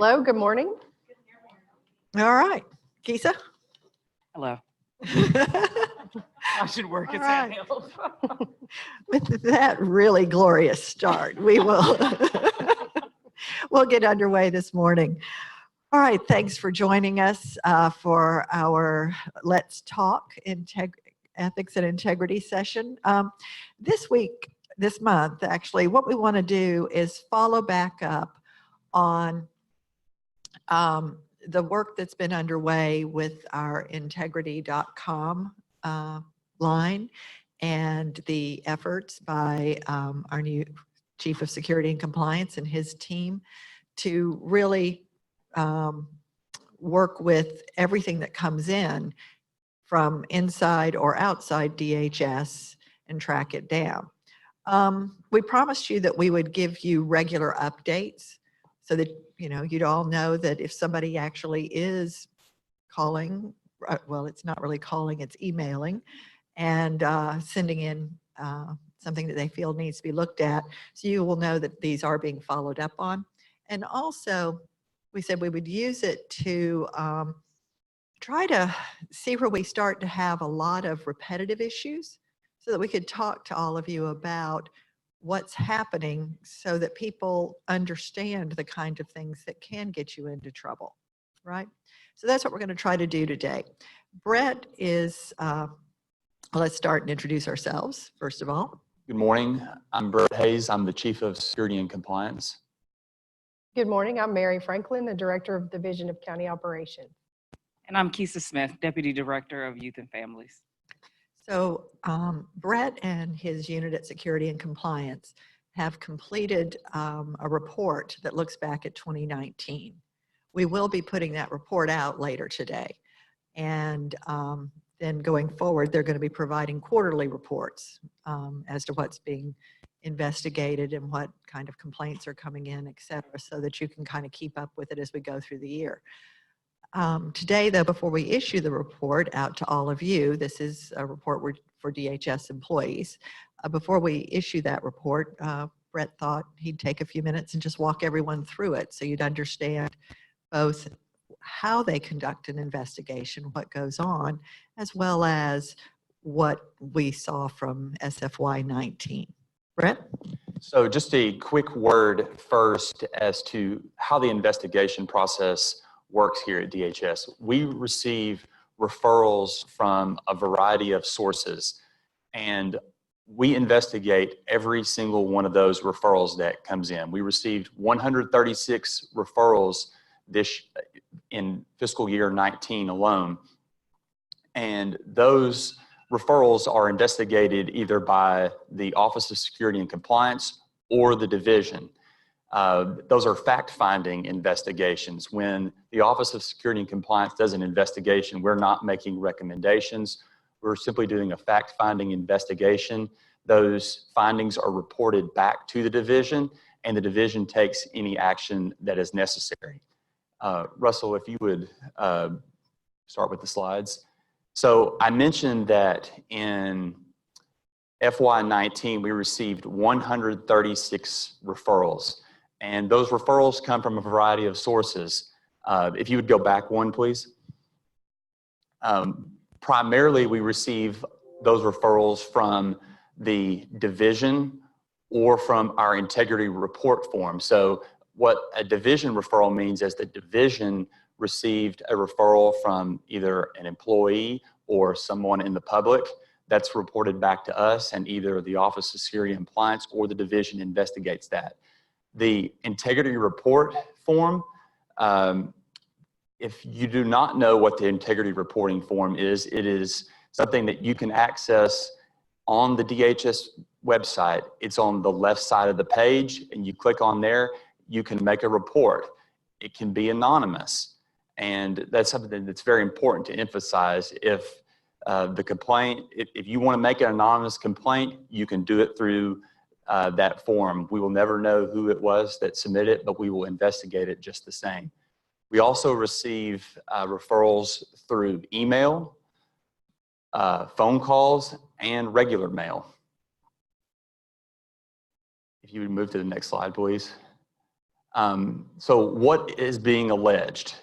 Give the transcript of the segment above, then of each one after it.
Hello, good morning. All right, Kisa. Hello. I should work at All right. Sandhill. With that really glorious start, we will we'll get underway this morning. All right, thanks for joining us for our Let's Talk Ethics and Integrity session. This month, actually, what we want to do is follow back up on the work that's been underway with our integrity.com line and the efforts by our new Chief of Security and Compliance and his team to really work with everything that comes in from inside or outside DHS and track it down. We promised you that we would give you regular updates so that you'd all know that if somebody actually is calling, well, it's not really calling, it's emailing and sending in something that they feel needs to be looked at. So you will know that these are being followed up on. And also, we said we would use it to try to see where we start to have a lot of repetitive issues so that we could talk to all of you about what's happening so that people understand the kind of things that can get you into trouble, right? So that's what we're going to try to do today. Brett is, let's start and introduce ourselves, first of all. Good morning. I'm Brett Hayes. I'm the Chief of Security and Compliance. Good morning, I'm Mary Franklin, the Director of Division of County Operations. And I'm Kisa Smith, Deputy Director of Youth and Families. So Brett and his unit at Security and Compliance have completed a report that looks back at 2019. We will be putting that report out later today. And then going forward, they're going to be providing quarterly reports as to what's being investigated and what kind of complaints are coming in, et cetera, so that you can kind of keep up with it as we go through the year. Today, though, before we issue the report out to all of you, this is a report for DHS employees. Before we issue that report, Brett thought he'd take a few minutes and just walk everyone through it so you'd understand both how they conduct an investigation, what goes on, as well as what we saw from SFY 19. Brett? So just a quick word first as to how the investigation process works here at DHS. We receive referrals from a variety of sources, and we investigate every single one of those referrals that comes in. We received 136 referrals in fiscal year 19 alone, and those referrals are investigated either by the Office of Security and Compliance or the division. Those are fact-finding investigations. When the Office of Security and Compliance does an investigation, we're not making recommendations. We're simply doing a fact-finding investigation. Those findings are reported back to the division, and the division takes any action that is necessary. Russell, if you would start with the slides. So I mentioned that in FY19, we received 136 referrals. And those referrals come from a variety of sources. If you would go back one, please. Primarily, we receive those referrals from the division or from our integrity report form. So what a division referral means is the division received a referral from either an employee or someone in the public that's reported back to us, and either the Office of Security and Compliance or the division investigates that. The integrity report form, if you do not know what the integrity reporting form is, it is something that you can access on the DHS website. It's on the left side of the page, and you click on there, you can make a report. It can be anonymous, and that's something that's very important to emphasize. If the complaint, if you want to make an anonymous complaint, you can do it through that form. We will never know who it was that submitted it, but we will investigate it just the same. We also receive referrals through email, phone calls, and regular mail. If you would move to the next slide, please. So what is being alleged?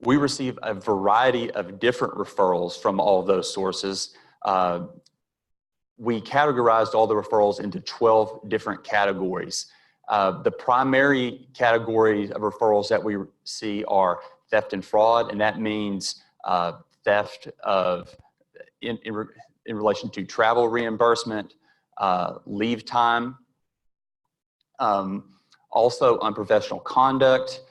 We receive a variety of different referrals from all of those sources. We categorized all the referrals into 12 different categories. The primary categories of referrals that we see are theft and fraud, and that means theft of in relation to travel reimbursement, leave time, also unprofessional conduct.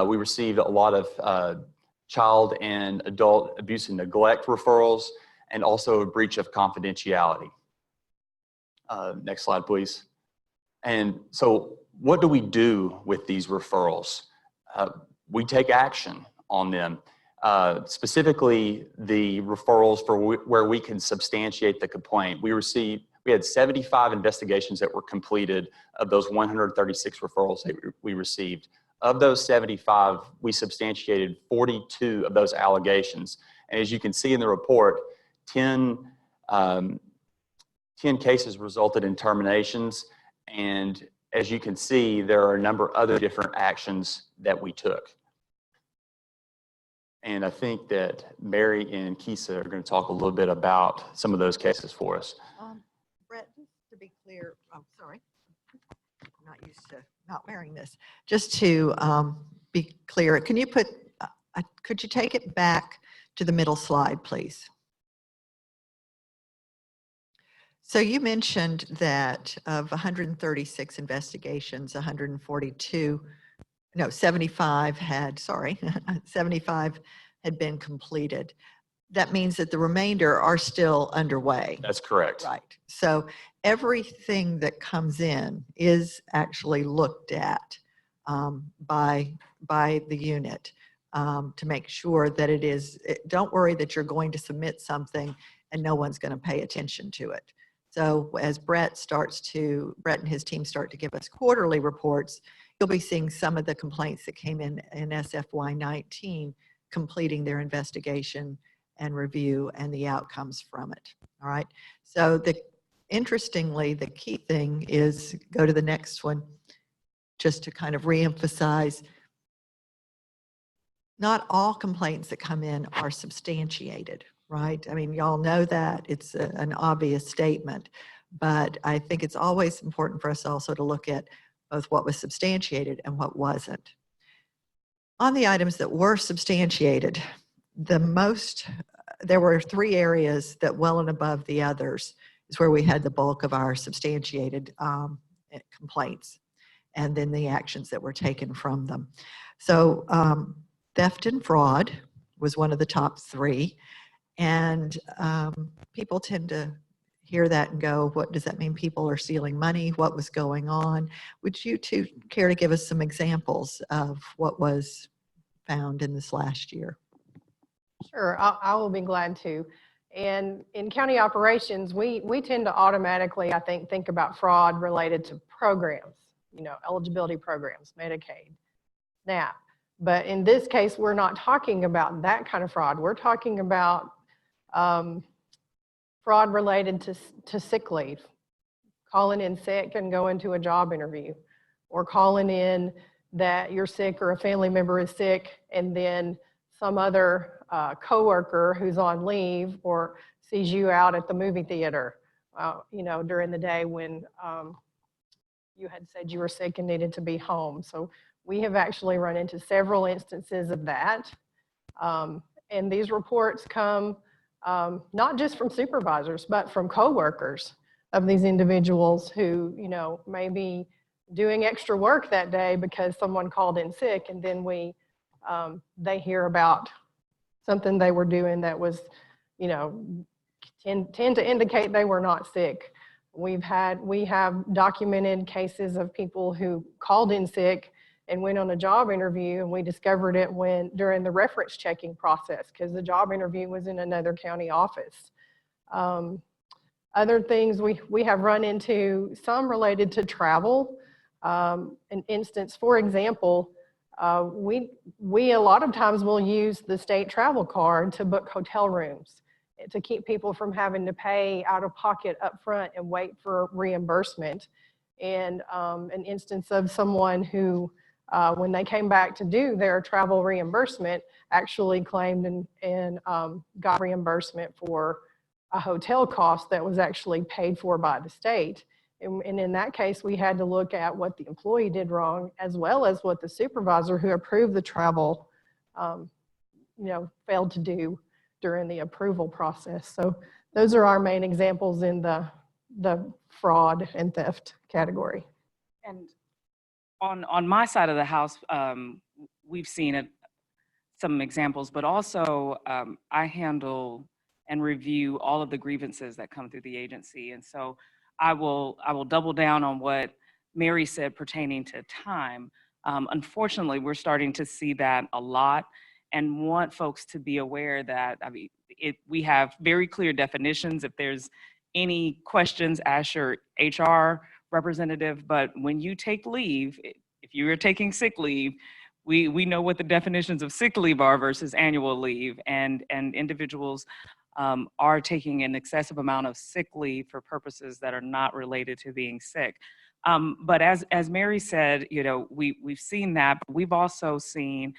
We received a lot of child and adult abuse and neglect referrals, and also a breach of confidentiality. Next slide, please. And so what do we do with these referrals? We take action on them. Specifically, the referrals for where we can substantiate the complaint. We had 75 investigations that were completed of those 136 referrals that we received. Of those 75, we substantiated 42 of those allegations. And as you can see in the report, 10 cases resulted in terminations. And as you can see, there are a number of other different actions that we took. And I think that Mary and Kisa are going to talk a little bit about some of those cases for us. Brett, just to be clear, I'm sorry, I'm not used to not wearing this. Just to be clear, can you could you take it back to the middle slide, please? So you mentioned that of 136 investigations, 75 had, 75 had been completed. That means that the remainder are still underway. That's correct. Right. So everything that comes in is actually looked at by the unit to make sure that it is, don't worry that you're going to submit something and no one's going to pay attention to it. So as Brett and his team start to give us quarterly reports, you'll be seeing some of the complaints that came in SFY19 completing their investigation and review and the outcomes from it. All right. So interestingly, the key thing is, go to the next one, just to kind of reemphasize, not all complaints that come in are substantiated, right? I mean, y'all know that it's an obvious statement, but I think it's always important for us also to look at both what was substantiated and what wasn't. On the items that were substantiated, there were 3 areas that well and above the others is where we had the bulk of our substantiated complaints, and then the actions that were taken from them. So theft and fraud was one of the top 3, and people tend to hear that and go, what does that mean? People are stealing money? What was going on? Would you two care to give us some examples of what was found in this last year? Sure, I will be glad to. And in county operations, we tend to automatically, I think about fraud related to programs, eligibility programs, Medicaid, SNAP. But in this case, we're not talking about that kind of fraud. We're talking about fraud related to sick leave, calling in sick and going to a job interview, or calling in that you're sick or a family member is sick, and then some other coworker who's on leave or sees you out at the movie theater, during the day when you had said you were sick and needed to be home. So we have actually run into several instances of that. And these reports come not just from supervisors, but from coworkers of these individuals who, may be doing extra work that day because someone called in sick, and then they hear about something they were doing that was, tend to indicate they were not sick. We have documented cases of people who called in sick and went on a job interview, and we discovered it during the reference checking process, because the job interview was in another county office. Other things we have run into, some related to travel. An instance, for example, we a lot of times will use the state travel card to book hotel rooms to keep people from having to pay out of pocket up front and wait for reimbursement. And an instance of someone who when they came back to do their travel reimbursement, actually claimed and got reimbursement for a hotel cost that was actually paid for by the state. And in that case, we had to look at what the employee did wrong, as well as what the supervisor who approved the travel, failed to do during the approval process. So those are our main examples in the fraud and theft category. And on my side of the house, we've seen it, some examples, but also I handle and review all of the grievances that come through the agency. And so I will double down on what Mary said pertaining to time. Unfortunately, we're starting to see that a lot, and want folks to be aware that, we have very clear definitions. If there's any questions, ask your HR representative. But when you take leave, if you're taking sick leave, we know what the definitions of sick leave are versus annual leave, and individuals are taking an excessive amount of sick leave for purposes that are not related to being sick. But as Mary said, we've seen that, but we've also seen,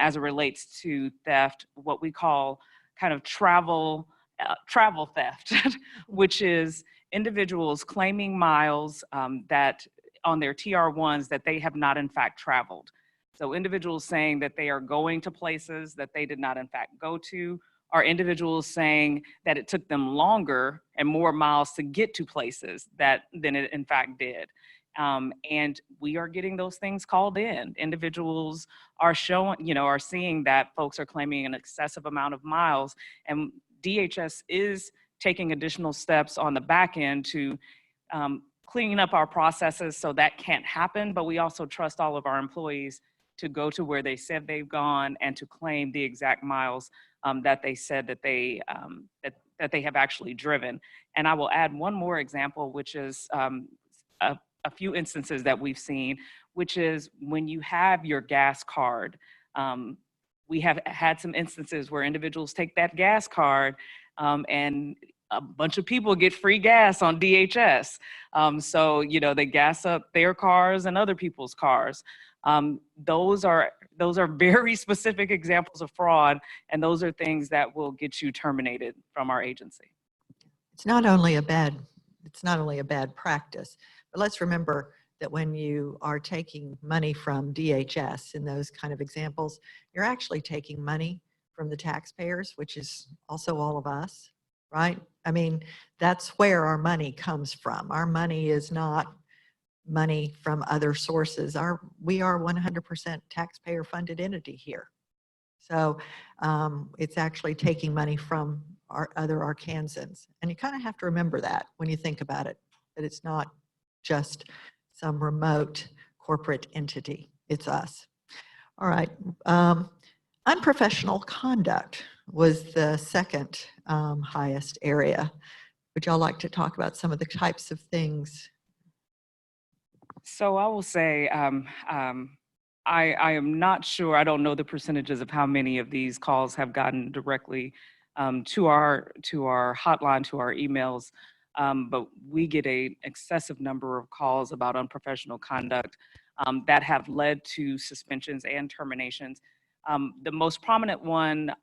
as it relates to theft, what we call kind of travel theft, which is individuals claiming miles that on their TR1s that they have not in fact traveled. So individuals saying that they are going to places that they did not in fact go to, or individuals saying that it took them longer and more miles to get to places than it in fact did. And we are getting those things called in. Individuals are are seeing that folks are claiming an excessive amount of miles, and DHS is taking additional steps on the back end to cleaning up our processes so that can't happen. But we also trust all of our employees to go to where they said they've gone and to claim the exact miles that they said that they have actually driven. And I will add one more example, which is a few instances that we've seen, which is when you have your gas card. We have had some instances where individuals take that gas card and a bunch of people get free gas on DHS. So, they gas up their cars and other people's cars. Those are very specific examples of fraud, and those are things that will get you terminated from our agency. It's not only a bad practice, but let's remember that when you are taking money from DHS in those kind of examples, you're actually taking money from the taxpayers, which is also all of us, right? I mean, that's where our money comes from. Our money is not money from other sources. We are 100% taxpayer funded entity here. So it's actually taking money from our other Arkansans. And you kind of have to remember that when you think about it, that it's not just some remote corporate entity, it's us. All right, unprofessional conduct was the second highest area. Would y'all like to talk about some of the types of things? So I will say, I am not sure, I don't know the percentages of how many of these calls have gotten directly to our hotline, to our emails, but we get an excessive number of calls about unprofessional conduct that have led to suspensions and terminations. The most prominent one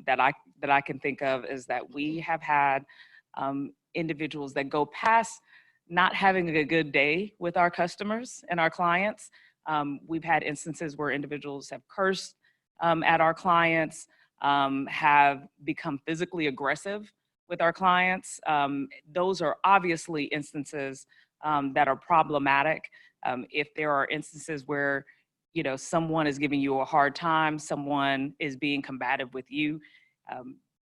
that I can think of is that we have had individuals that go past not having a good day with our customers and our clients. We've had instances where individuals have cursed at our clients, have become physically aggressive with our clients. Those are obviously instances that are problematic. If there are instances where someone is giving you a hard time, someone is being combative with you,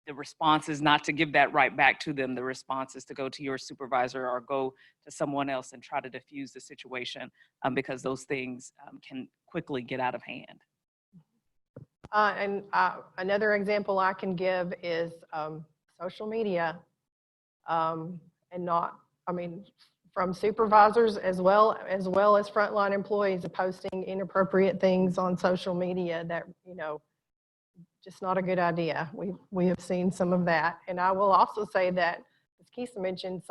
the response is not to give that right back to them. The response is to go to your supervisor or go to someone else and try to diffuse the situation because those things can quickly get out of hand. Another example I can give is social media, and from supervisors as well as frontline employees posting inappropriate things on social media that, just not a good idea. We have seen some of that. And I will also say that, as Keisha mentioned,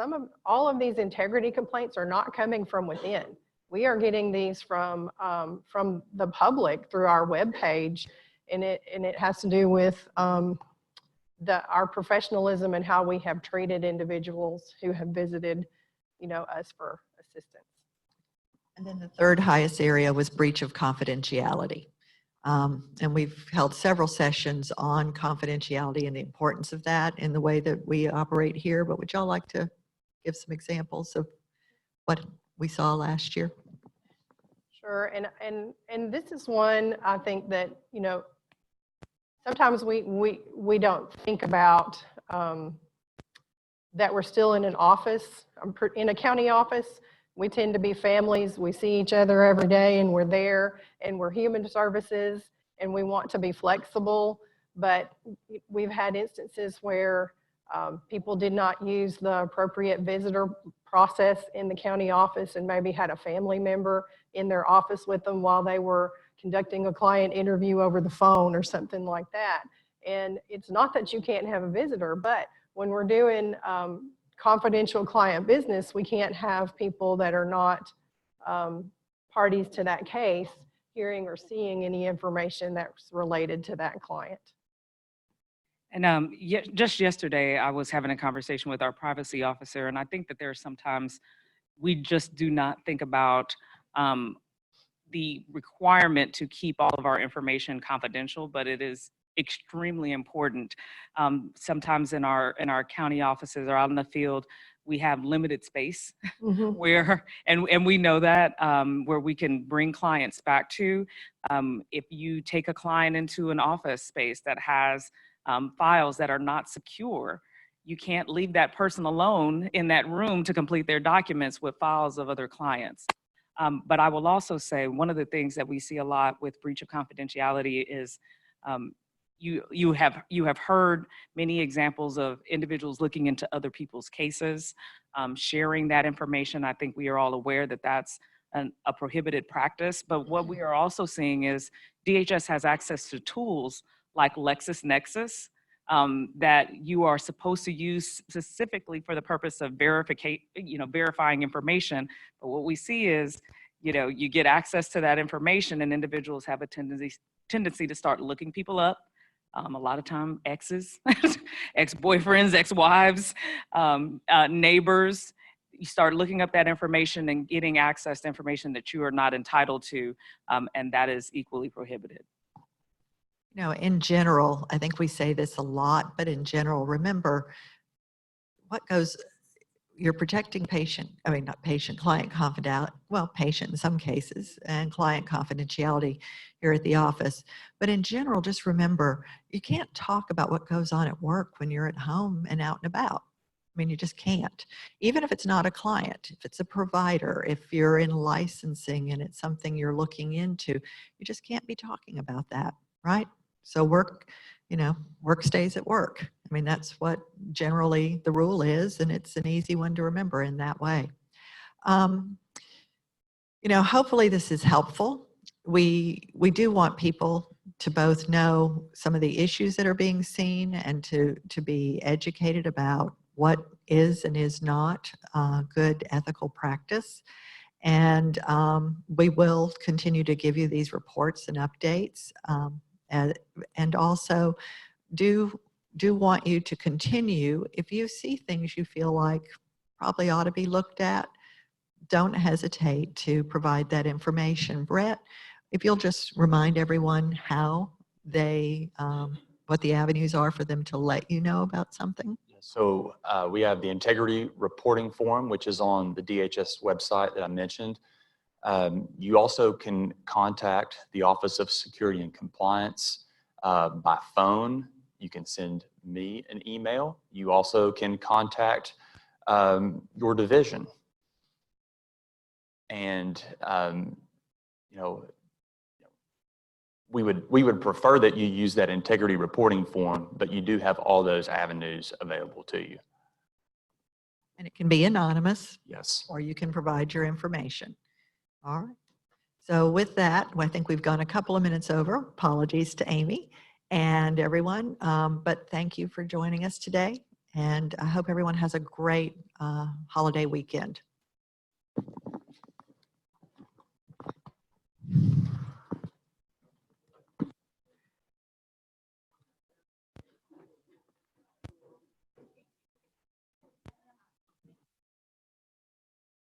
all of these integrity complaints are not coming from within. We are getting these from the public through our webpage, and it has to do with our professionalism and how we have treated individuals who have visited, us for assistance. And then the third highest area was breach of confidentiality. And we've held several sessions on confidentiality and the importance of that in the way that we operate here. But would y'all like to give some examples of what we saw last year? Sure, and this is one I think that, sometimes we don't think about that we're still in an office, in a county office. We tend to be families. We see each other every day, and we're there, and we're human services, and we want to be flexible. But we've had instances where people did not use the appropriate visitor process in the county office and maybe had a family member in their office with them while they were conducting a client interview over the phone or something like that. And it's not that you can't have a visitor, but when we're doing confidential client business, we can't have people that are not parties to that case hearing or seeing any information that's related to that client. And just yesterday, I was having a conversation with our privacy officer, and I think that there are sometimes we just do not think about the requirement to keep all of our information confidential, but it is extremely important. Sometimes in our county offices or out in the field, we have limited space where, and we know that, where we can bring clients back to. If you take a client into an office space that has files that are not secure, you can't leave that person alone in that room to complete their documents with files of other clients. But I will also say one of the things that we see a lot with breach of confidentiality is you have heard many examples of individuals looking into other people's cases, sharing that information. I think we are all aware that that's a prohibited practice. But what we are also seeing is DHS has access to tools like LexisNexis that you are supposed to use specifically for the purpose of verifying information. But what we see is, you get access to that information, and individuals have a tendency to start looking people up. A lot of time, exes, ex-boyfriends, ex-wives, neighbors. You start looking up that information and getting access to information that you are not entitled to, and that is equally prohibited. In general, I think we say this a lot, but in general, remember you're protecting client confidentiality, patient in some cases, and client confidentiality here at the office. But in general, just remember, you can't talk about what goes on at work when you're at home and out and about. You just can't. Even if it's not a client, if it's a provider, if you're in licensing and it's something you're looking into, you just can't be talking about that, right? So work stays at work. That's what generally the rule is, and it's an easy one to remember in that way. Hopefully this is helpful. We do want people to both know some of the issues that are being seen and to be educated about what is and is not good ethical practice. And we will continue to give you these reports and updates. And also do want you to continue, if you see things you feel like probably ought to be looked at, don't hesitate to provide that information. Brett, if you'll just remind everyone how what the avenues are for them to let you know about something. So we have the integrity reporting form, which is on the DHS website that I mentioned. You also can contact the Office of Security and Compliance by phone. You can send me an email. You also can contact your division. And we would prefer that you use that integrity reporting form, but you do have all those avenues available to you. And it can be anonymous. Yes. Or you can provide your information. All right. So with that, I think we've gone a couple of minutes over. Apologies to Amy and everyone, but thank you for joining us today. And I hope everyone has a great holiday weekend.